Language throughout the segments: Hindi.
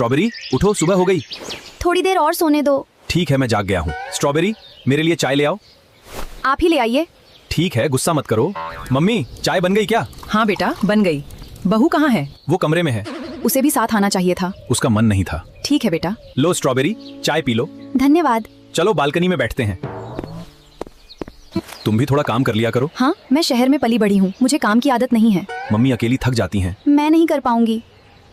स्ट्रॉबेरी उठो, सुबह हो गई। थोड़ी देर और सोने दो। ठीक है, मैं जाग गया हूँ। स्ट्रॉबेरी मेरे लिए चाय ले आओ। आप ही ले आइए। ठीक है, गुस्सा मत करो। मम्मी चाय बन गई क्या? हाँ बेटा, बन गई। बहू कहाँ है? वो कमरे में है। उसे भी साथ आना चाहिए था। उसका मन नहीं था। ठीक है बेटा। लो स्ट्रॉबेरी, चाय पी लो। धन्यवाद। चलो बालकनी में बैठते हैं। तुम भी थोड़ा काम कर लिया करो। हाँ, मैं शहर में पली बड़ी हूँ, मुझे काम की आदत नहीं है। मम्मी अकेली थक जाती हैं। मैं नहीं कर पाऊंगी।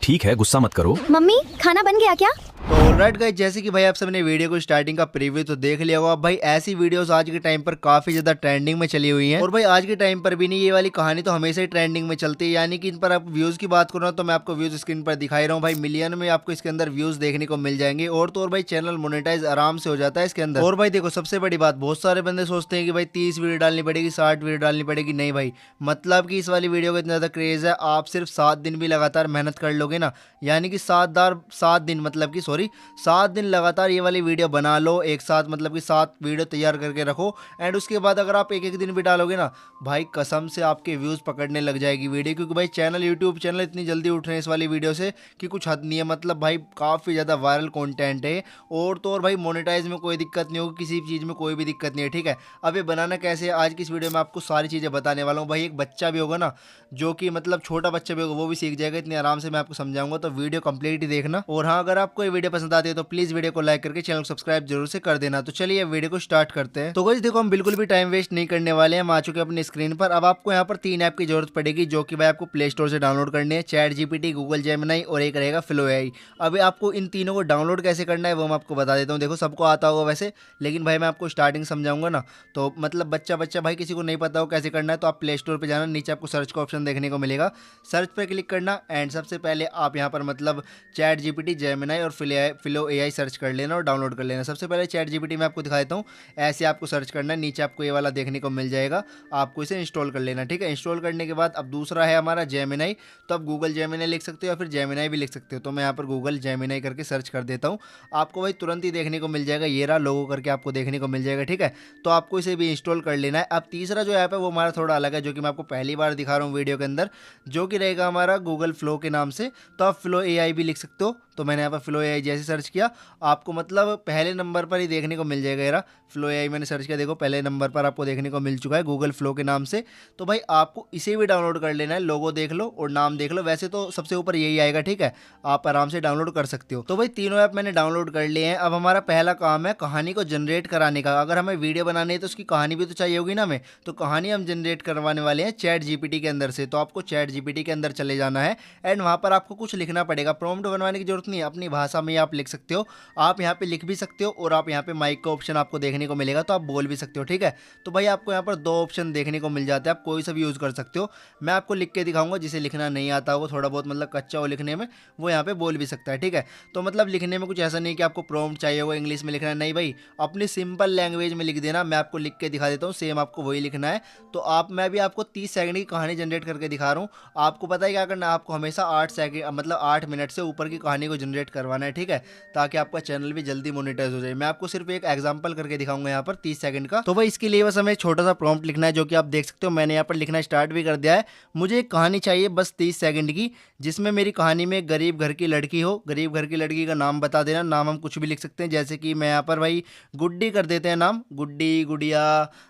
ठीक है, गुस्सा मत करो। मम्मी खाना बन गया क्या? तो ऑलराइट गाइस, जैसे कि भाई आप सबने वीडियो को स्टार्टिंग का प्रीव्यू तो देख लिया होगा। भाई ऐसी वीडियोस आज के टाइम पर काफी ज्यादा ट्रेंडिंग में चली हुई हैं। और भाई आज के टाइम पर भी नहीं, ये वाली कहानी तो हमेशा ही ट्रेंडिंग में चलती है। यानी कि इन पर आप व्यूज की बात करो तो मैं आपको व्यूज स्क्रीन पर दिखाई रहा हूँ। भाई मिलियन में आपको इसके अंदर व्यूज देखने को मिल जाएंगे। और तो और भाई चैनल मोनेटाइज आराम से हो जाता है इसके अंदर। और भाई देखो, सबसे बड़ी बात, बहुत सारे बंदे सोचते हैं कि भाई 30 वीडियो डालनी पड़ेगी, 60 वीडियो डालनी पड़ेगी। नहीं भाई, मतलब कि इस वाली वीडियो का इतना ज्यादा क्रेज है, आप सिर्फ 7 दिन भी लगातार मेहनत कर लोगे ना, यानी कि 7 दिन, मतलब कि 7 दिन लगातार ये वाली वीडियो बना लो एक साथ, मतलब कि 7 वीडियो तैयार करके रखो। एंड उसके बाद अगर आप एक एक दिन भी डालोगे ना भाई, कसम से आपके व्यूज़ पकड़ने लग जाएगी वीडियो। क्योंकि भाई यूट्यूब चैनल इतनी जल्दी उठ रहे हैं इस वाली वीडियो से कि कुछ हद नहीं है। मतलब भाई काफ़ी ज़्यादा वायरल कंटेंट है। और तो और भाई मोनेटाइज में कोई दिक्कत नहीं होगी, किसी चीज़ में कोई भी दिक्कत नहीं है। ठीक है, अब ये बनाना कैसे है, आज की इस वीडियो में आपको सारी चीज़ें बताने वाला हूँ। भाई एक बच्चा भी होगा ना, जो कि मतलब छोटा बच्चा भी होगा, वो भी सीख जाएगा। इतने आराम से मैं आपको समझाऊंगा, तो वीडियो कंप्लीट ही देखना। और हाँ, अगर आपको ये वीडियो पसंद आती है तो प्लीज़ वीडियो को लाइक करके चैनल को सब्सक्राइब जरूर से कर देना। तो चलिए वीडियो को स्टार्ट करते हैं। तो गाइस देखो, हम बिल्कुल भी टाइम वेस्ट नहीं करने वाले हैं। हम आ चुके हैं अपनी स्क्रीन पर। अब आपको यहाँ पर 3 ऐप की जरूरत पड़ेगी, जो कि भाई आपको प्ले स्टोर से डाउनलोड करनी है। चैट जीपीटी, गूगल जेमिनी और एक रहेगा फ्लो एआई। अभी आपको इन तीनों को डाउनलोड कैसे करना है वो मैं आपको बता देता हूँ। देखो, सबको आता होगा वैसे, लेकिन भाई मैं आपको स्टार्टिंग समझाऊंगा ना, तो मतलब बच्चा भाई किसी को नहीं पता हो कैसे करना है, तो आप प्ले स्टोर पर जाना, नीचे आपको सर्च का ऑप्शन देखने को मिलेगा, सर्च पर क्लिक करना। एंड सबसे पहले आप यहाँ पर मतलब चैट जीपीटी, जेमिनी और फ्लो एआई सर्च कर लेना और डाउनलोड कर लेना। सबसे पहले चैट जीपीटी में आपको दिखा देता हूँ, ऐसे आपको सर्च करना है, नीचे आपको ये वाला देखने को मिल जाएगा, आपको इसे इंस्टॉल कर लेना। ठीक है, इंस्टॉल करने के बाद अब दूसरा है हमारा जेमिनी। तो आप गूगल जेमिनी लिख सकते हो या फिर जेमिनी भी लिख सकते हो। तो मैं यहाँ पर गूगल जेमिनी करके सर्च कर देता हूँ, आपको भाई तुरंत ही देखने को मिल जाएगा, ये रहा लोगो करके आपको देखने को मिल जाएगा। ठीक है, तो आपको इसे भी इंस्टॉल कर लेना है। अब तीसरा जो ऐप है वो हमारा थोड़ा अलग है, जो कि मैं आपको पहली बार दिखा रहा हूँ वीडियो के अंदर, जो कि रहेगा हमारा गूगल फ्लो के नाम से। तो आप फ्लो एआई भी लिख सकते हो। तो मैंने यहाँ पर फ्लो एआई जैसे सर्च किया, आपको मतलब पहले नंबर पर ही देखने को मिल जाएगा। यार फ्लो एआई मैंने सर्च किया, देखो पहले नंबर पर आपको देखने को मिल चुका है गूगल फ्लो के नाम से। तो भाई आपको इसे भी डाउनलोड कर लेना है, लोगो देख लो और नाम देख लो, वैसे तो सबसे ऊपर यही आएगा। ठीक है, आप आराम से डाउनलोड कर सकते हो। तो भाई तीनों ऐप मैंने डाउनलोड कर लिए हैं। अब हमारा पहला काम है कहानी को जनरेट कराने का। अगर हमें वीडियो बनानी है तो उसकी कहानी भी तो चाहिए होगी ना हमें, तो कहानी हम जनरेट करवाने वाले हैं चैट जीपीटी के अंदर से। तो आपको चैट जीपीटी के अंदर चले जाना है एंड वहाँ पर आपको कुछ लिखना पड़ेगा। प्रॉम्प्ट बनवाने की जरूरत नहीं है, अपनी भाषा में आप लिख सकते हो। आप यहाँ पे लिख भी सकते हो और आप यहाँ पे माइक का ऑप्शन आपको देखने को मिलेगा, तो आप बोल भी सकते हो। ठीक है, तो भाई आपको यहाँ पर 2 ऑप्शन देखने को मिल जाते हैं, आप कोई सा भी यूज़ कर सकते हो। मैं आपको लिख के दिखाऊंगा, जिसे लिखना नहीं आता होगा, थोड़ा बहुत मतलब कच्चा हो लिखने में, वो यहाँ पे बोल भी सकता है। ठीक है, तो मतलब लिखने में कुछ ऐसा नहीं कि आपको प्रॉम्प्ट चाहिए होगा इंग्लिश में लिखना, नहीं भाई, अपनी सिंपल लैंग्वेज में लिख देना। मैं आपको लिख के दिखा देता हूँ, सेम आपको वही लिखना है। तो मैं भी आपको 30 सेकंड की कहानी जनरेट करके दिखा रहा हूँ। आपको पता है क्या करना है, आपको हमेशा 8 सेकंड मतलब 8 मिनट से ऊपर की कहानी को जनरेट करवाना है। ठीक है, ताकि आपका चैनल भी जल्दी मोनेटाइज हो जाए। मैं आपको सिर्फ एक एग्जांपल करके दिखाऊंगा यहाँ पर 30 सेकंड का। तो भाई इसके लिए बस हमें छोटा सा प्रॉम्प्ट लिखना है, जो कि आप देख सकते हो मैंने यहाँ पर लिखना स्टार्ट भी कर दिया है। मुझे एक कहानी चाहिए बस 30 सेकंड की, जिसमें मेरी कहानी में गरीब घर की लड़की हो। गरीब घर की लड़की का नाम बता देना, नाम हम कुछ भी लिख सकते हैं, जैसे कि मैं यहाँ पर भाई गुड्डी कर देते हैं नाम, गुड्डी, गुड़िया,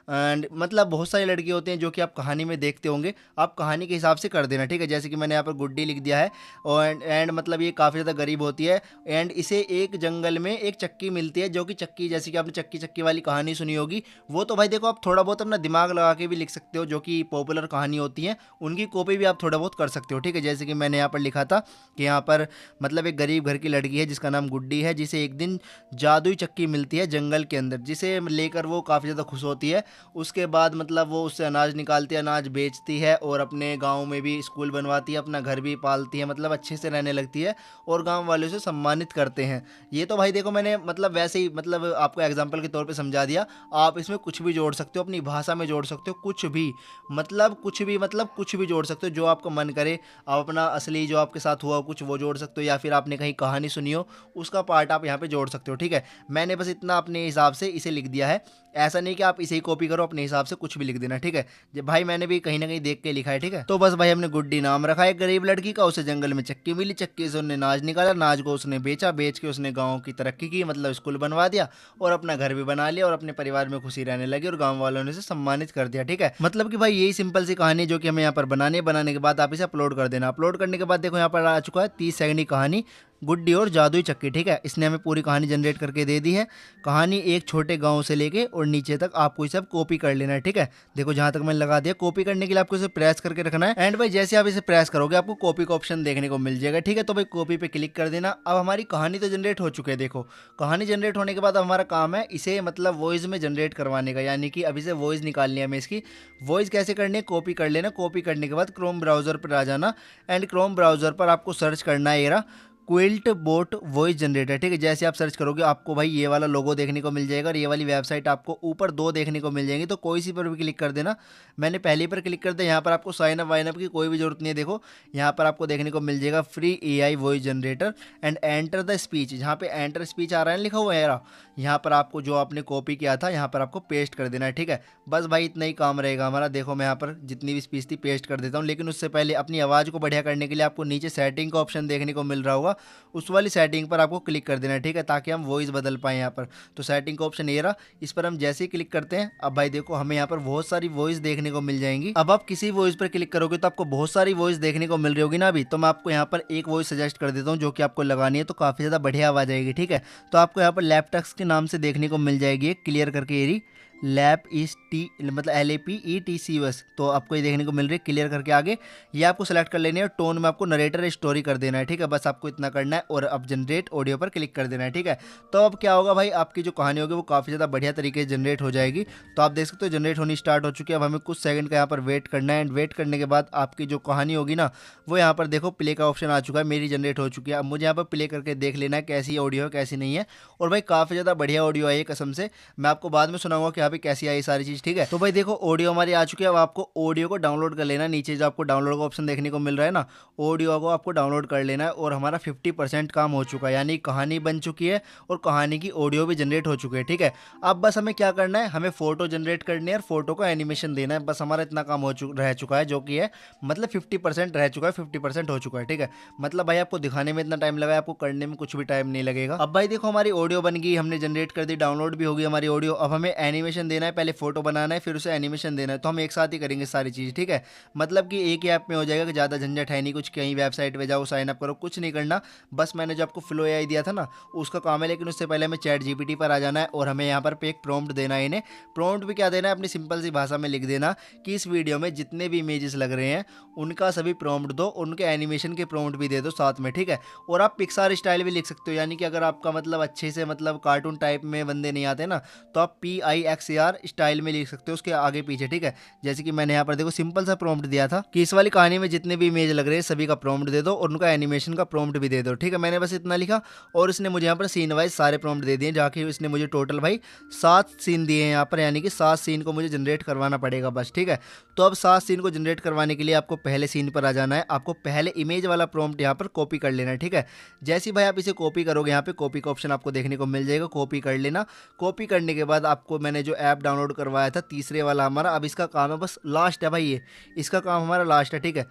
एंड मतलब बहुत सारी लड़की होती हैं जो कि आप कहानी में देखते होंगे, आप कहानी के हिसाब से कर देना। ठीक है, जैसे कि मैंने यहाँ पर गुड्डी लिख दिया है। और एंड मतलब ये काफ़ी ज़्यादा गरीब होती है एंड इसे एक जंगल में एक चक्की मिलती है, जो कि चक्की, जैसे कि आपने चक्की चक्की वाली कहानी सुनी होगी, वो तो भाई देखो आप थोड़ा बहुत अपना दिमाग लगा के भी लिख सकते हो, जो कि पॉपुलर कहानी होती है उनकी कॉपी भी आप थोड़ा बहुत कर सकते हो। ठीक है, जैसे कि मैंने यहाँ पर लिखा था कि यहाँ पर मतलब एक गरीब घर की लड़की है जिसका नाम गुड्डी है, जिसे एक दिन जादुई चक्की मिलती है जंगल के अंदर, जिसे लेकर वो काफ़ी ज़्यादा खुश होती है। उसके बाद मतलब वो उससे अनाज निकालती है, अनाज बेचती है और अपने गाँव में भी स्कूल बनवाती है, अपना घर भी पालती है, मतलब अच्छे से रहने लगती है और गाँव वालों से सम्मानित करते हैं। ये तो भाई देखो मैंने मतलब वैसे ही मतलब आपको एग्जाम्पल के तौर पे समझा दिया। आप इसमें कुछ भी जोड़ सकते हो, अपनी भाषा में जोड़ सकते हो, कुछ भी मतलब कुछ भी जोड़ सकते हो, जो आपका मन करे। आप अपना असली जो आपके साथ हुआ कुछ वो जोड़ सकते हो, या फिर आपने कहीं कहानी सुनी हो उसका पार्ट आप यहाँ पे जोड़ सकते हो। ठीक है, मैंने बस इतना अपने हिसाब से इसे लिख दिया है। ऐसा नहीं कि आप इसे ही कॉपी करो, अपने हिसाब से कुछ भी लिख देना, ठीक है। जब भाई मैंने भी कहीं ना कहीं देख के लिखा है, ठीक है। तो बस भाई हमने गुड्डी नाम रखा है गरीब लड़की का, उसे जंगल में चक्की मिली, चक्की से उसने नाज निकाला, नाज को उसने बेचा, बेच के उसने गाँव की तरक्की की, मतलब स्कूल बनवा दिया और अपना घर भी बना लिया और अपने परिवार में खुशी रहने लगी और गाँव वालों ने उसे सम्मानित कर दिया, ठीक है। मतलब कि भाई यही सिंपल सी कहानी जो कि हमें यहाँ पर बनाने के बाद आप इसे अपलोड कर देना। अपलोड करने के बाद देखो यहाँ पर आ चुका है 30 सेकंड की कहानी, गुड्डी और जादुई चक्की, ठीक है। इसने हमें पूरी कहानी जनरेट करके दे दी है। कहानी एक छोटे गांव से लेके और नीचे तक आपको इसे कॉपी कर लेना है, ठीक है। देखो जहां तक मैंने लगा दिया, कॉपी करने के लिए आपको इसे प्रेस करके रखना है एंड भाई जैसे आप इसे प्रेस करोगे आपको कॉपी का ऑप्शन देखने को मिल जाएगा, ठीक है। तो भाई कॉपी पे क्लिक कर देना। अब हमारी कहानी तो जनरेट हो चुकी है। देखो कहानी जनरेट होने के बाद अब हमारा काम है इसे मतलब वॉइस में जनरेट करवाने का, यानी कि अभी से वॉइस निकालनी है हमें। इसकी वॉइस कैसे करनी है, कॉपी कर लेना। कॉपी करने के बाद क्रोम ब्राउजर पर आ जाना एंड क्रोम ब्राउजर पर आपको सर्च करना है ये क्विल्ट बोट वॉइस जनरेटर, ठीक है। जैसे आप सर्च करोगे आपको भाई ये वाला लोगो देखने को मिल जाएगा और ये वाली वेबसाइट आपको ऊपर 2 देखने को मिल जाएंगी। तो कोई सी पर भी क्लिक कर देना। मैंने पहले पर क्लिक कर दिया। यहाँ पर आपको साइन अप वाइन अप की कोई भी जरूरत नहीं है। देखो यहाँ पर आपको देखने को मिल जाएगा free AI voice generator and enter the speech. जहाँ पे एंटर स्पीच आ रहा है लिखा हुआ है यार, यहाँ पर आपको जो आपने कॉपी किया था यहाँ पर आपको पेस्ट कर देना है, ठीक है। बस भाई इतना ही काम रहेगा हमारा। देखो मैं यहाँ पर जितनी भी स्पीच थी पेस्ट कर देता हूँ, लेकिन उससे पहले अपनी आवाज़ को बढ़िया करने के लिए आपको नीचे सेटिंग का ऑप्शन देखने को मिल रहा होगा, उस वाली सेटिंग पर आपको क्लिक कर देना है, ठीक है, ताकि हम वॉइस बदल पाएँ यहाँ पर। तो सेटिंग का ऑप्शन ये रहा, इस पर हम जैसे ही क्लिक करते हैं अब भाई देखो हमें यहाँ पर बहुत सारी वॉइस देखने को मिल जाएंगी। अब आप किसी वॉइस पर क्लिक करोगे तो आपको बहुत सारी वॉइस देखने को मिल रही होगी ना। अभी तो मैं आपको यहाँ पर एक वॉइस सजेस्ट कर देता हूँ जो कि आपको लगानी है, तो काफ़ी ज़्यादा बढ़िया आवाज़ आएगी, ठीक है। तो आपको यहाँ पर लैपटॉक्स के नाम से देखने को मिल जाएगी एक क्लियर करके एरी लैप इस टी मतलब LAPETCUS। तो आपको ये देखने को मिल रही है क्लियर करके आगे, ये आपको सेलेक्ट कर लेनी है। टोन में आपको नरेटर स्टोरी कर देना है, ठीक है। बस आपको इतना करना है और अब जनरेट ऑडियो पर क्लिक कर देना है, ठीक है। तो अब क्या होगा भाई, आपकी जो कहानी होगी वो काफ़ी ज़्यादा बढ़िया तरीके से जनरेट हो जाएगी। तो आप देख सकते हो जनरेट होनी स्टार्ट हो चुकी है। अब हमें कुछ सेकंड का यहाँ पर वेट करना है एंड वेट करने के बाद आपकी जो कहानी होगी ना वो यहाँ पर देखो प्ले का ऑप्शन आ चुका है, मेरी जनरेट हो चुकी है। अब मुझे यहाँ पर प्ले करके देख लेना है कैसी ऑडियो है कैसी नहीं है। और भाई काफ़ी ज़्यादा बढ़िया ऑडियो आई है कसम से। मैं आपको बाद में सुनाऊंगा कि यहाँ पे कैसी आई सारी चीज़, ठीक है। तो भाई देखो ऑडियो हमारी आ चुकी है। अब आपको ऑडियो को डाउनलोड कर लेना है। नीचे जो आपको डाउनलोड का ऑप्शन देखने को मिल रहा है ना, ऑडियो को आपको डाउनलोड कर लेना है। और हमारा 50% काम हो चुका है, यानी कहानी बन चुकी है और कहानी की ऑडियो भी जनरेट हो चुकी है, ठीक है। अब बस हमें क्या करना है, हमें फोटो जनरेट करनी है और फोटो को एनिमेशन देना है। बस हमारा इतना काम रह चुका है, जो कि है मतलब 50% रह चुका है, 50% हो चुका है, ठीक है। मतलब भाई आपको दिखाने में इतना टाइम लगा है, आपको करने में कुछ भी टाइम नहीं लगेगा। अब भाई देखो हमारी ऑडियो बन गई, हमने जनरेट कर दी, डाउनलोड भी होगी हमारी ऑडियो। अब हमें एनिमेशन देना है, पहले फोटो बनाना है फिर उसे एनिमेशन देना है। तो हम एक साथ ही करेंगे सारी चीज़, ठीक है। मतलब कि एक ही ऐप में हो जाएगा कि ज़्यादा झंझट है नहीं, कुछ कहीं वेबसाइट पे जाओ साइन अप करो, कुछ नहीं करना। बस मैंने जो आपको फ्लो AI दिया था ना उसका काम है, लेकिन उससे पहले हमें चैट GPT पर आ जाना है और हमें यहाँ पर एक प्रॉम्प्ट देना है। इन्हें प्रॉम्प्ट भी क्या देना है, अपनी सिंपल सी भाषा में लिख देना कि इस वीडियो में जितने भी इमेजेस लग रहे हैं उनका सभी प्रॉम्प्ट दो, उनके एनिमेशन के प्रॉम्प्ट भी दे दो साथ में, ठीक है। और आप पिक्सार स्टाइल भी लिख सकते हो, यानी कि अगर आपका मतलब अच्छे से मतलब कार्टून टाइप में बंदे नहीं आते ना तो आप PIXAR स्टाइल में लिख सकते हो उसके आगे पीछे, ठीक है। जैसे कि मैंने यहाँ पर देखो सिंपल सा प्रॉम्प्ट दिया था कि इस वाली कहानी में जितने भी इमेज लग रहे हैं सभी का प्रॉम्प्ट दे दो और उनका एनिमेशन का प्रॉम्प्ट भी दे दो, ठीक है। मैंने बस इतना लिखा और इसने मुझे यहाँ पर सीन वाइज सारे प्रॉम्प्ट दे दिए, जाके इसने मुझे टोटल भाई 7 सीन दिए हैं यहाँ पर, यानी कि 7 सीन को मुझे जनरेट करवाना पड़ेगा बस, ठीक है। तो अब 7 सीन को जनरेट करवाने के लिए आपको पहले सीन पर आ जाना है। आपको पहले इमेज वाला प्रॉम्प्ट यहाँ पर कॉपी कर लेना है, ठीक है। जैसे ही भाई आप इसे कॉपी करोगे यहाँ पे कॉपी का ऑप्शन आपको देखने को मिल जाएगा, कॉपी कर लेना। कॉपी करने के बाद आपको मैंने जो ऐप डाउनलोड करवाया था तीसरे वाला हमारा, अब इसका काम है बस लास्ट है भाई, ये इसका काम हमारा लास्ट है, ठीक है।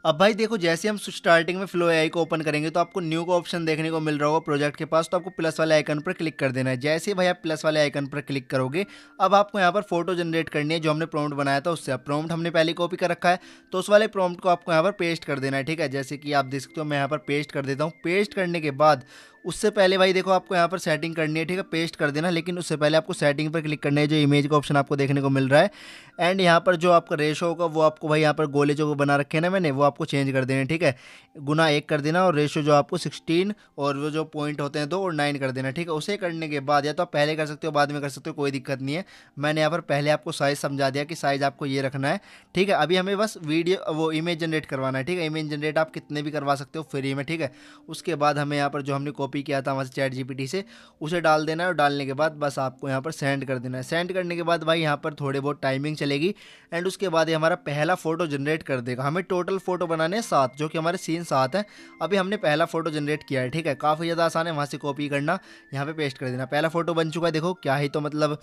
अब भाई देखो जैसे हम स्टार्टिंग में फ्लो AI को ओपन करेंगे तो आपको न्यू का ऑप्शन देखने को मिल रहा होगा प्रोजेक्ट के पास, तो आपको प्लस वाले आइकन पर क्लिक कर देना है। जैसे ही भाई आप प्लस वाले आइकन पर क्लिक करोगे अब आपको यहाँ पर फोटो जनरेट करनी है, जो हमने प्रॉम्प्ट बनाया था उससे। प्रॉम्प्ट हमने पहले कॉपी कर रखा है तो उस वाले प्रॉम्प्ट को आपको यहाँ पर पेस्ट कर देना है, ठीक है। जैसे कि आप देख सकते हो मैं यहाँ पर पेस्ट कर देता हूँ। पेस्ट करने के बाद उससे पहले भाई देखो आपको यहाँ पर सेटिंग करनी है, ठीक है। पेस्ट कर देना, लेकिन उससे पहले आपको सेटिंग पर क्लिक करना है, जो इमेज का ऑप्शन आपको देखने को मिल रहा है। एंड यहाँ पर जो आपका रेशो होगा वो आपको भाई यहाँ पर गोले जो बना रखे हैं ना मैंने वो आपको चेंज कर देना है, ठीक है। गुना 1 कर देना और रेशो जो आपको 16 और वो जो पॉइंट होते हैं 2 और 9 कर देना, ठीक है। उसे करने के बाद या तो आप पहले कर सकते हो बाद में कर सकते हो, कोई दिक्कत नहीं है। मैंने यहाँ पर पहले आपको साइज़ समझा दिया कि साइज़ आपको ये रखना है, ठीक है। अभी हमें बस वीडियो वो इमेज जनरेट करवाना है, ठीक है। इमेज जनरेट आप कितने भी करवा सकते हो फ्री में, ठीक है। उसके बाद हमें यहाँ पर जो हमने कॉपी किया था वहाँ से चैट GPT से उसे डाल देना है और डालने के बाद बस आपको यहाँ पर सेंड कर देना है। सेंड करने के बाद भाई यहाँ पर थोड़ी बहुत टाइमिंग चलेगी एंड उसके बाद ये हमारा पहला फोटो जनरेट कर देगा। हमें टोटल फोटो बनाने हैं 7, जो कि हमारे सीन 7 हैं। अभी हमने पहला फोटो जनरेट किया है, ठीक है। काफ़ी ज़्यादा आसान है, वहाँ से कॉपी करना यहाँ पे पेस्ट कर देना। पहला फोटो बन चुका है, देखो क्या ही तो मतलब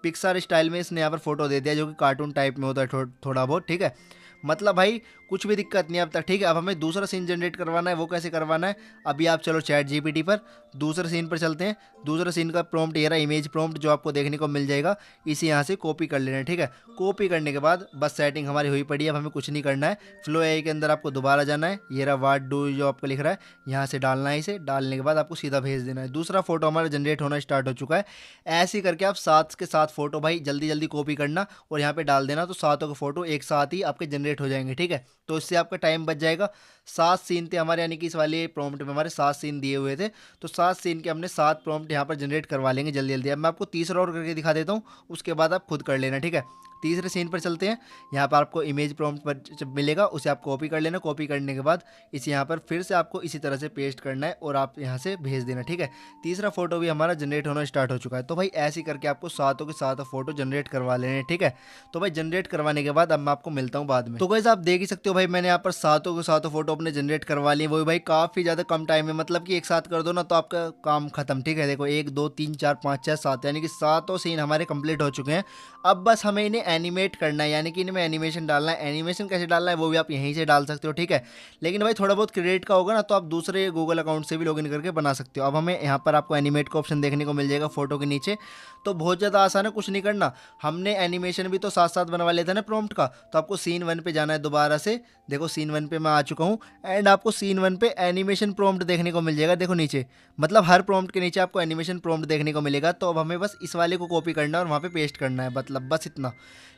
पिक्सार स्टाइल में इसने यहाँ पर फोटो दे दिया जो कि कार्टून टाइप में होता है थोड़ा बहुत, ठीक है। मतलब भाई कुछ भी दिक्कत नहीं अब तक, ठीक है। अब हमें दूसरा सीन जनरेट करवाना है, वो कैसे करवाना है अभी आप चलो चैट जीपीटी पर दूसरे सीन पर चलते हैं। दूसरे सीन का प्रॉम्प्ट ये रहा, इमेज प्रॉम्प्ट जो आपको देखने को मिल जाएगा, इसे यहाँ से कॉपी कर लेना है, ठीक है। कॉपी करने के बाद बस सेटिंग हमारी हुई पड़ी है, अब हमें कुछ नहीं करना है। फ्लो एआई के अंदर आपको दोबारा जाना है, ये रहा व्हाट डू जो आपको लिख रहा है, यहाँ से डालना है। इसे डालने के बाद आपको सीधा भेज देना है। दूसरा फोटो हमारा जनरेट होना स्टार्ट हो चुका है। ऐसे ही करके आप 7 के 7 फोटो भाई जल्दी जल्दी कॉपी करना और यहाँ पे डाल देना, तो 7 के फोटो एक साथ ही आपके जनरेट हो जाएंगे, ठीक है। तो इससे आपका टाइम बच जाएगा। 7 सीन थे हमारे, यानी कि इस वाले प्रॉम्प्ट में हमारे 7 सीन दिए हुए थे, तो 7 सीन के हमने 7 प्रॉम्प्ट यहाँ पर जनरेट करवा लेंगे जल्दी जल्दी। अब मैं आपको तीसरा और करके दिखा देता हूँ, उसके बाद आप खुद कर लेना, ठीक है। तीसरे सीन पर चलते हैं। यहाँ पर आपको इमेज प्रॉम्प्ट पर जब मिलेगा उसे आप कॉपी कर लेना। कॉपी करने के बाद इसे यहाँ पर फिर से आपको इसी तरह से पेस्ट करना है और आप यहाँ से भेज देना, ठीक है। तीसरा फोटो भी हमारा जनरेट होना स्टार्ट हो चुका है। तो भाई ऐसे ही करके आपको 7 के 7 फोटो जनरेट करवा लेने हैं, ठीक है। तो भाई जनरेट करवाने के बाद अब मैं आपको मिलता हूँ बाद में। तो गाइस आप देख ही सकते हो भाई मैंने यहाँ पर 7 के 7 फोटो अपने जनरेट करवा लिए, वो भी भाई काफ़ी ज़्यादा कम टाइम में, मतलब कि एक साथ कर दो ना तो आपका काम खत्म, ठीक है। देखो 1 2 3 4 5 6 7 यानी कि 7 सीन हमारे कंप्लीट हो चुके हैं। अब बस हमें इन्हें एनिमेट करना है, यानी कि इनमें एनिमेशन डालना है। एनिमेशन कैसे डालना है वो भी आप यहीं से डाल सकते हो, ठीक है। लेकिन भाई थोड़ा बहुत क्रिएट का होगा ना तो आप दूसरे गूगल अकाउंट से भी लॉगिन करके बना सकते हो। अब हमें यहाँ पर आपको एनिमेट का ऑप्शन देखने को मिल जाएगा फोटो के नीचे। तो बहुत ज़्यादा आसान है, कुछ नहीं करना। हमने एनिमेशन भी तो साथ साथ बनवा लेते हैं ना प्रॉम्प्ट का, तो आपको सीन 1 पे जाना है दोबारा से। देखो सीन 1 पे मैं आ चुका हूँ एंड आपको सीन 1 पे एनिमेशन प्रॉम्प्ट देखने को मिल जाएगा। देखो नीचे, मतलब हर प्रॉम्प्ट के नीचे आपको एनिमेशन प्रॉम्प्ट देखने को मिलेगा। तो अब हमें बस इस वाले को कॉपी करना है और वहाँ पे पेस्ट करना है, मतलब बस इतना।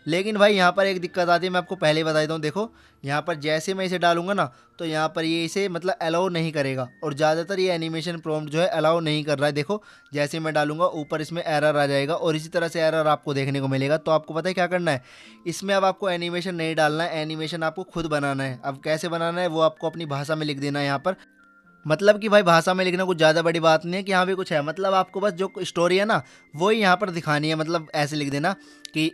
लेकिन भाई यहाँ पर एक दिक्कत आती है, मैं आपको पहले ही बता देता हूँ। देखो यहाँ पर जैसे मैं इसे डालूंगा ना तो यहाँ पर ये इसे मतलब अलाउ नहीं करेगा, और ज़्यादातर ये एनिमेशन प्रॉम्प्ट जो है अलाउ नहीं कर रहा है। देखो जैसे मैं डालूंगा ऊपर इसमें एरर आ जाएगा और इसी तरह से एरर आपको देखने को मिलेगा। तो आपको पता है क्या करना है, इसमें अब आपको एनिमेशन नहीं डालना है, एनिमेशन आपको खुद बनाना है। अब कैसे बनाना है वो आपको अपनी भाषा में लिख देना है यहाँ पर। मतलब कि भाई भाषा में लिखना कुछ ज़्यादा बड़ी बात नहीं है कि यहाँ भी कुछ है, मतलब आपको बस जो स्टोरी है ना वही यहाँ पर दिखानी है। मतलब ऐसे लिख देना कि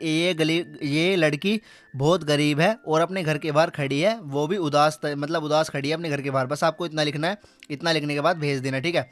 ये लड़की बहुत गरीब है और अपने घर के बाहर खड़ी है, वो भी उदास मतलब उदास खड़ी है अपने घर के बाहर। बस आपको इतना लिखना है, इतना लिखने के बाद भेज देना, ठीक है।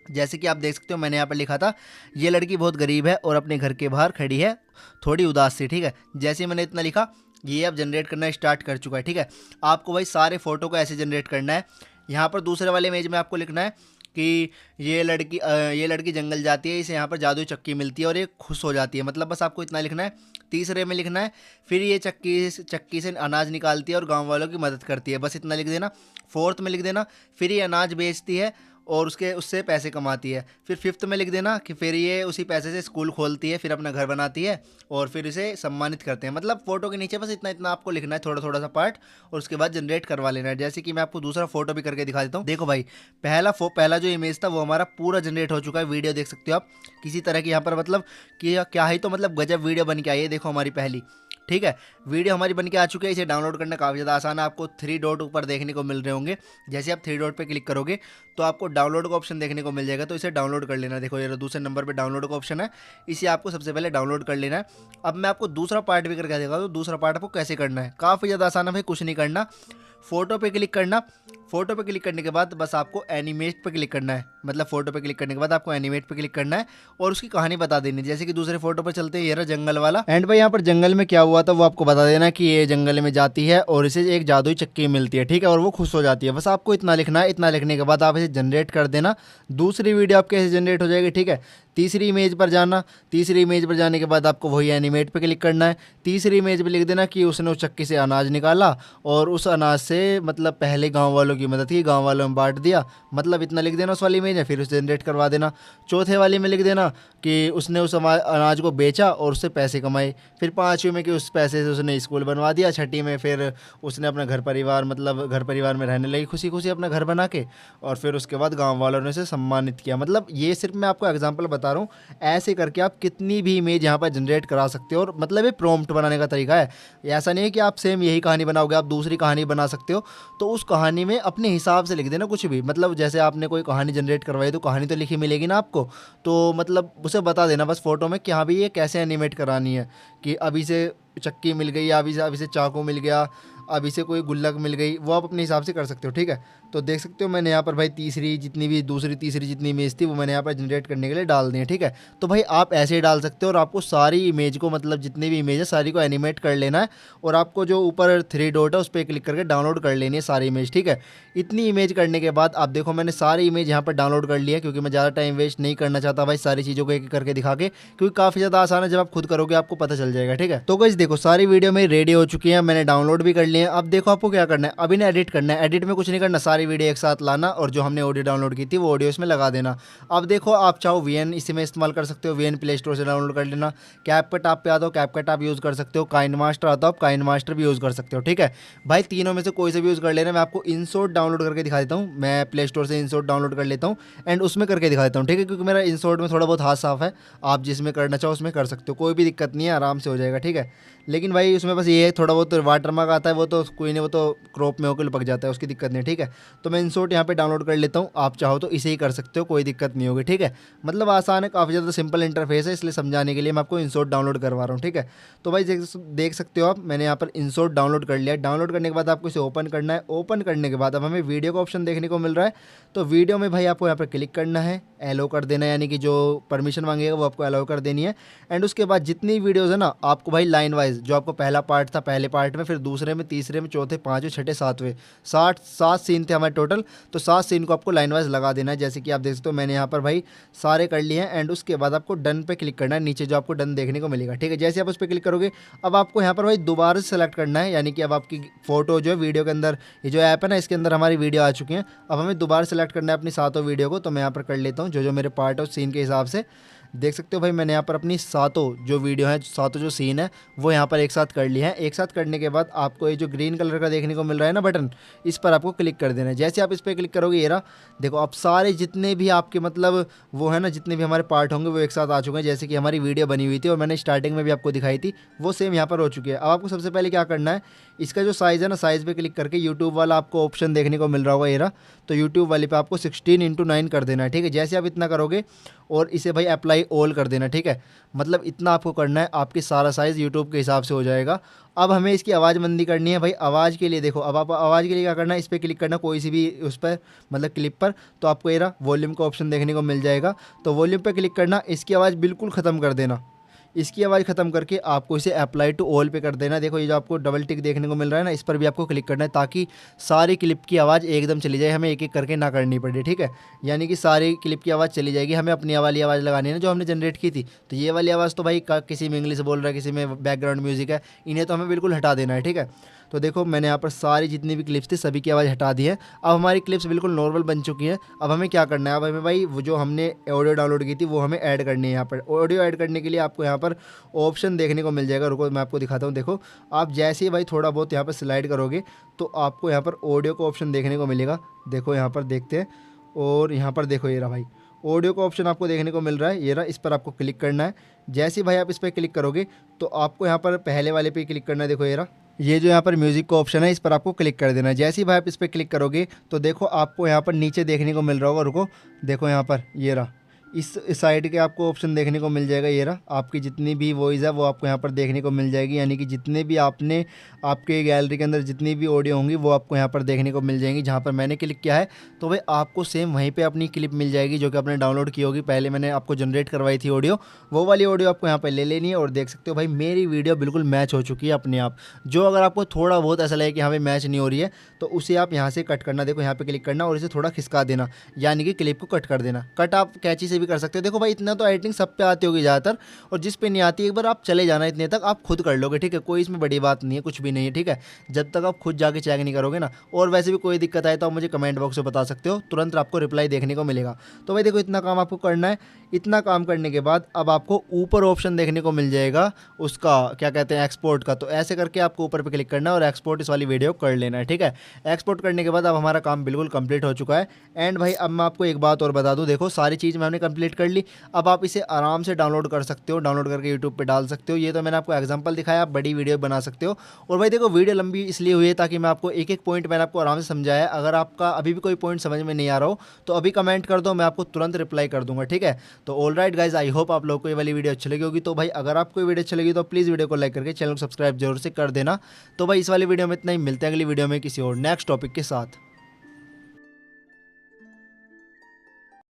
जैसे कि आप देख सकते हो मैंने यहाँ पर लिखा था ये लड़की बहुत गरीब है और अपने घर के बाहर खड़ी है थोड़ी उदास सी, ठीक है। जैसे ही मैंने इतना लिखा ये अब जनरेट करना स्टार्ट कर चुका है, ठीक है। आपको भाई सारे फोटो को ऐसे जनरेट करना है। यहाँ पर दूसरे वाले इमेज में आपको लिखना है कि ये लड़की जंगल जाती है, इसे यहाँ पर जादुई चक्की मिलती है और ये खुश हो जाती है, मतलब बस आपको इतना लिखना है। तीसरे में लिखना है फिर ये चक्की से अनाज निकालती है और गांव वालों की मदद करती है, बस इतना लिख देना। फोर्थ में लिख देना फिर ये अनाज बेचती है और उससे पैसे कमाती है। फिर फिफ्थ में लिख देना कि फिर ये उसी पैसे से स्कूल खोलती है, फिर अपना घर बनाती है और फिर इसे सम्मानित करते हैं। मतलब फोटो के नीचे बस इतना इतना आपको लिखना है, थोड़ा थोड़ा सा पार्ट, और उसके बाद जनरेट करवा लेना है। जैसे कि मैं आपको दूसरा फोटो भी करके दिखा देता हूँ। देखो भाई पहला जो इमेज था वो हमारा पूरा जनरेट हो चुका है। वीडियो देख सकते हो आप किसी तरह की यहाँ पर, मतलब कि क्या है, तो मतलब गजब वीडियो बन के आई है। देखो हमारी पहली, ठीक है, वीडियो हमारी बन के आ चुकी है। इसे डाउनलोड करना काफ़ी ज़्यादा आसान है, आपको 3 डॉट ऊपर देखने को मिल रहे होंगे। जैसे आप 3 डॉट पे क्लिक करोगे तो आपको डाउनलोड का ऑप्शन देखने को मिल जाएगा, तो इसे डाउनलोड कर लेना। देखो ये दूसरे नंबर पे डाउनलोड का ऑप्शन है, इसे आपको सबसे पहले डाउनलोड कर लेना है। अब मैं आपको दूसरा पार्ट भी करके दिखाऊंगा, तो दूसरा पार्ट आपको कैसे करना है, काफ़ी ज़्यादा आसान है भाई, कुछ नहीं करना। फोटो पे क्लिक करना, फोटो पे क्लिक करने के बाद बस आपको एनिमेट पे क्लिक करना है। मतलब फोटो पे क्लिक करने के बाद आपको एनिमेट पे क्लिक करना है और उसकी कहानी बता देनी है। जैसे कि दूसरे फोटो पर चलते हैं, ये रहा जंगल वाला, एंड भाई यहाँ पर जंगल में क्या हुआ था वो आपको बता देना कि ये जंगल में जाती है और इसे एक जादुई चक्की मिलती है, ठीक है, और वो खुश हो जाती है। बस आपको इतना लिखना है। इतना लिखने के बाद आप इसे जनरेट कर देना। दूसरी वीडियो आपके ऐसे जनरेट हो जाएगी, ठीक है। तीसरी इमेज पर जाना, तीसरी इमेज पर जाने के बाद आपको वही एनिमेट पे क्लिक करना है। तीसरी इमेज पे लिख देना कि उसने उस चक्की से अनाज निकाला और उस अनाज से मतलब पहले गांव वालों की मदद की, गांव वालों में बांट दिया, मतलब इतना लिख देना उस वाली इमेज है। फिर उसे जनरेट करवा देना। चौथे वाली में लिख देना कि उसने उस अनाज को बेचा और उससे पैसे कमाए। फिर पाँचवीं में कि उस पैसे से उसने स्कूल बनवा दिया। छठी में फिर उसने अपना घर परिवार में रहने लगी खुशी खुशी अपना घर बना के, और फिर उसके बाद गाँव वालों ने उसे सम्मानित किया। मतलब ये सिर्फ मैं आपको एग्जाम्पल बता रहा हूँ, ऐसे करके आप कितनी भी इमेज यहाँ पर जनरेट करा सकते हो। और मतलब ये प्रॉम्प्ट बनाने का तरीका है, ऐसा नहीं है कि आप सेम यही कहानी बनाओगे, आप दूसरी कहानी बना सकते हो। तो उस कहानी में अपने हिसाब से लिख देना कुछ भी, मतलब जैसे आपने कोई कहानी जनरेट करवाई तो कहानी तो लिखी मिलेगी ना आपको, तो मतलब उसे बता देना बस फोटो में कि हाँ भाई ये कैसे एनिमेट करानी है, कि अभी से चक्की मिल गई, अभी से चाकू मिल गया, अभी से कोई गुल्लक मिल गई, वो आप अपने हिसाब से कर सकते हो, ठीक है। तो देख सकते हो मैंने यहाँ पर भाई तीसरी जितनी इमेज थी वो मैंने यहाँ पर जनरेट करने के लिए डाल दी है, ठीक है। तो भाई आप ऐसे ही डाल सकते हो और आपको सारी इमेज को मतलब जितनी भी इमेज है सारी को एनिमेट कर लेना है और आपको जो ऊपर 3 डॉट है उस पर क्लिक करके डाउनलोड कर लेनी है सारी इमेज, ठीक है। इतनी इमेज करने के बाद आप देखो मैंने सारी इमेज यहाँ पर डाउनलोड कर ली है क्योंकि मैं ज़्यादा टाइम वेस्ट नहीं करना चाहता भाई सारी चीज़ों को एक करके दिखा के, क्योंकि काफ़ी ज़्यादा आसान है, जब आप खुद करोगे आपको पता चल जाएगा, ठीक है। तो गाइस देखो सारी वीडियो मेरी रेडी हो चुकी है, मैंने डाउनलोड भी कर लिए हैं। अब देखो आपको क्या करना है, अभी ना एडिट करना है। एडिट में कुछ नहीं करना, सारी वीडियो एक साथ लाना और जो हमने ऑडियो डाउनलोड की थी वो ऑडियो इसमें लगा देना। अब देखो आप चाहो VN इसी में इस्तेमाल कर सकते हो, VN प्ले स्टोर से डाउनलोड कर लेना। कैपकट आप पे आता हो कैपकट आप यूज़ कर सकते हो, काइनमास्टर आता हो आप काइनमास्टर भी यूज़ कर सकते हो, ठीक है भाई। तीनों में से कोई से भी यूज़ कर लेना। मैं आपको InShot डाउनलोड करके दिखा देता हूँ, मैं प्ले स्टोर से InShot डाउनलोड कर लेता हूँ एंड उसमें करके दिखा देता हूँ, ठीक है, क्योंकि मेरा InShot में थोड़ा बहुत हाथ साफ है। आप जिसमें करना चाहो उसमें कर सकते हो, कोई भी दिक्कत नहीं है, आराम से हो जाएगा, ठीक है। लेकिन भाई उसमें बस ये है थोड़ा बहुत वाटरमार्क आता है, वो तो कोई नहीं, वो तो क्रॉप में होकर लपक जाता है, उसकी दिक्कत नहीं, ठीक है। तो मैं InShot यहाँ पे डाउनलोड कर लेता हूँ, आप चाहो तो इसे ही कर सकते हो, कोई दिक्कत नहीं होगी, ठीक है। मतलब आसान है, काफ़ी ज़्यादा सिंपल इंटरफेस है, इसलिए समझाने के लिए मैं आपको InShot डाउनलोड करवा रहा हूँ, ठीक है। तो भाई देख सकते हो आप, मैंने यहाँ पर InShot डाउनलोड कर लिया। डाउनलोड करने के बाद आपको इसे ओपन करना है। ओपन करने के बाद अब हमें वीडियो का ऑप्शन देखने को मिल रहा है, तो वीडियो में भाई आपको यहाँ पर क्लिक करना है, एलो कर देना है, यानी कि जो परमिशन मांगेगा वो आपको अलाउ कर देनी है। एंड उसके बाद जितनी वीडियोज़ है ना आपको भाई लाइन वाइज, जो आपको पहला पार्ट था पहले पार्ट में, फिर दूसरे में, तीसरे में, चौथे, पाँचवें, छठे, सातवें, 7 सीन थे हमारे टोटल, तो 7 सीन को आपको लाइन वाइज लगा देना है। जैसे कि आप देख सकते हो मैंने यहाँ पर भाई सारे कर लिए हैं। एंड उसके बाद आपको डन पे क्लिक करना है, नीचे जो आपको डन देखने को मिलेगा, ठीक है। जैसे आप उस पर क्लिक करोगे अब आपको यहाँ पर भाई दोबारा से सेलेक्ट करना है, यानी कि अब आपकी फ़ोटो जो है वीडियो के अंदर, ये जो ऐप है ना इसके अंदर हमारी वीडियो आ चुकी है। अब हमें दोबारा सेलेक्ट करना है अपनी 7 वीडियो को, तो मैं यहाँ पर कर लेता हूँ जो जो मेरे पार्ट है उस सीन के हिसाब से। देख सकते हो भाई मैंने यहाँ पर अपनी 7 जो वीडियो हैं, 7 जो सीन है वो यहाँ पर एक साथ कर लिए हैं। एक साथ करने के बाद आपको ये जो ग्रीन कलर का देखने को मिल रहा है ना बटन, इस पर आपको क्लिक कर देना है। जैसे आप इस पर क्लिक करोगे ये रहा, देखो अब सारे जितने भी आपके मतलब वो है ना, जितने भी हमारे पार्ट होंगे वो एक साथ आ चुके हैं। जैसे कि हमारी वीडियो बनी हुई थी और मैंने स्टार्टिंग में भी आपको दिखाई थी, वो सेम यहाँ पर हो चुकी है। अब आपको सबसे पहले क्या करना है, इसका जो साइज़ है ना, साइज़ पे क्लिक करके यूट्यूब वाला आपको ऑप्शन देखने को मिल रहा होगा ये रहा, तो यूट्यूब वाले पे आपको 16:9 कर देना है, ठीक है। जैसे आप इतना करोगे और इसे भाई अप्लाई ऑल कर देना, ठीक है। मतलब इतना आपको करना है, आपकी सारा साइज़ यूट्यूब के हिसाब से हो जाएगा। अब हमें इसकी आवाज़ मंदी करनी है भाई। आवाज़ के लिए देखो, अब आप आवाज़ के लिए क्या करना है, इस पर क्लिक करना कोई सी भी उस पर मतलब क्लिप पर, तो आपको ये रहा वॉल्यूम का ऑप्शन देखने को मिल जाएगा। तो वॉल्यूम पर क्लिक करना, इसकी आवाज़ बिल्कुल ख़त्म कर देना। इसकी आवाज़ ख़त्म करके आपको इसे अप्लाई टू ऑल पे कर देना। देखो ये जो आपको डबल टिक देखने को मिल रहा है ना, इस पर भी आपको क्लिक करना है ताकि सारी क्लिप की आवाज़ एकदम चली जाए, हमें एक एक करके ना करनी पड़े, ठीक है। यानी कि सारी क्लिप की आवाज़ चली जाएगी, हमें अपनी वाली आवाज़ लगानी है ना जो हमने जनरेट की थी। तो ये वाली आवाज़ तो भाई किसी में इंग्लिश बोल रहा है, किसी में बैकग्राउंड म्यूज़िक है, इन्हें तो हमें बिल्कुल हटा देना है, ठीक है। तो देखो मैंने यहाँ पर सारी जितनी भी क्लिप्स थी सभी की आवाज़ हटा दी है। अब हमारी क्लिप्स बिल्कुल नॉर्मल बन चुकी हैं। अब हमें क्या करना है, अब हमें भाई वो जो हमने ऑडियो डाउनलोड की थी वो हमें ऐड करनी है। यहाँ पर ऑडियो ऐड करने के लिए आपको यहाँ पर ऑप्शन देखने को मिल जाएगा, रुको मैं आपको दिखाता हूँ। देखो आप जैसे ही भाई थोड़ा बहुत यहाँ पर स्लाइड करोगे तो आपको यहाँ पर ऑडियो का ऑप्शन देखने को मिलेगा। देखो यहाँ पर देखते हैं, और यहाँ पर देखो ये रहा भाई ऑडियो का ऑप्शन आपको देखने को मिल रहा है, ये रहा, इस पर आपको क्लिक करना है। जैसे ही भाई आप इस पर क्लिक करोगे तो आपको यहाँ पर पहले वाले पे क्लिक करना है। देखो ये रहा, ये जो यहाँ पर म्यूज़िक का ऑप्शन है इस पर आपको क्लिक कर देना है। जैसे ही भाई आप इस पर क्लिक करोगे तो देखो आपको यहाँ पर नीचे देखने को मिल रहा होगा, रुको देखो यहाँ पर ये रहा, इस साइड के आपको ऑप्शन देखने को मिल जाएगा। ये रहा, आपकी जितनी भी वॉइस है वो आपको यहाँ पर देखने को मिल जाएगी, यानी कि जितने भी आपने आपके गैलरी के अंदर जितनी भी ऑडियो होंगी वो आपको यहाँ पर देखने को मिल जाएंगी। जहाँ पर मैंने क्लिक किया है तो भाई आपको सेम वहीं पे अपनी क्लिप मिल जाएगी जो कि आपने डाउनलोड की होगी, पहले मैंने आपको जनरेट करवाई थी ऑडियो, वो वाली ऑडियो आपको यहाँ पर ले लेनी है। और देख सकते हो भाई मेरी वीडियो बिल्कुल मैच हो चुकी है अपने आप। जो अगर आपको थोड़ा बहुत ऐसा लगे कि हाँ भाई मैच नहीं हो रही है तो उसे आप यहाँ से कट करना, देखो यहाँ पर क्लिक करना और इसे थोड़ा खिसका देना, यानी कि क्लिप को कट कर देना। कट आप कैंची से भी कर सकते हो। देखो भाई इतना तो एडिटिंग सब पे आती होगी ज़्यादातर, और जिस पे नहीं आती एक बार आप चले जाना, इतने तक आप खुद कर लोगे, ठीक है। कोई इसमें बड़ी बात नहीं है, कुछ भी नहीं है, ठीक है, जब तक आप खुद जाके चेक नहीं करोगे ना। और वैसे भी कोई दिक्कत आए तो आप मुझे कमेंट बॉक्स में बता सकते हो, तुरंत आपको रिप्लाई देखने को मिलेगा। तो भाई देखो इतना काम आपको करना है। इतना काम करने के बाद अब आपको ऊपर ऑप्शन देखने को मिल जाएगा उसका क्या कहते हैं, एक्सपोर्ट का। तो ऐसे करके आपको ऊपर पे क्लिक करना है और एक्सपोर्ट इस वाली वीडियो कर लेना है, ठीक है। एक्सपोर्ट करने के बाद अब हमारा काम बिल्कुल कंप्लीट हो चुका है। एंड भाई अब मैं आपको एक बात और बता दूं, देखो सारी चीज़ मैंने कंप्लीट कर ली। अब आप इसे आराम से डाउनलोड कर सकते हो, डाउनलोड करके यूट्यूब पे डाल सकते हो। ये तो मैंने आपको एग्जांपल दिखाया, आप बड़ी वीडियो बना सकते हो। और भाई देखो वीडियो लंबी इसलिए हुई है ताकि मैं आपको एक एक पॉइंट मैंने आपको आराम से समझाया। अगर आपका अभी भी कोई पॉइंट समझ में नहीं आ रहा हो तो अभी कमेंट कर दो, मैं आपको तुरंत रिप्लाई कर दूंगा, ठीक है। तो all right guys, I hope आप लोगों को ये वाली वीडियो अच्छी लगी होगी। तो भाई अगर आपको ये वीडियो अच्छी लगी तो प्लीज़ वीडियो को लाइक करके चैनल को सब्सक्राइब जरूर से कर देना। तो भाई इस वाली वीडियो में इतना ही, मिलते हैं अगली वीडियो में किसी और नेक्स्ट टॉपिक के साथ।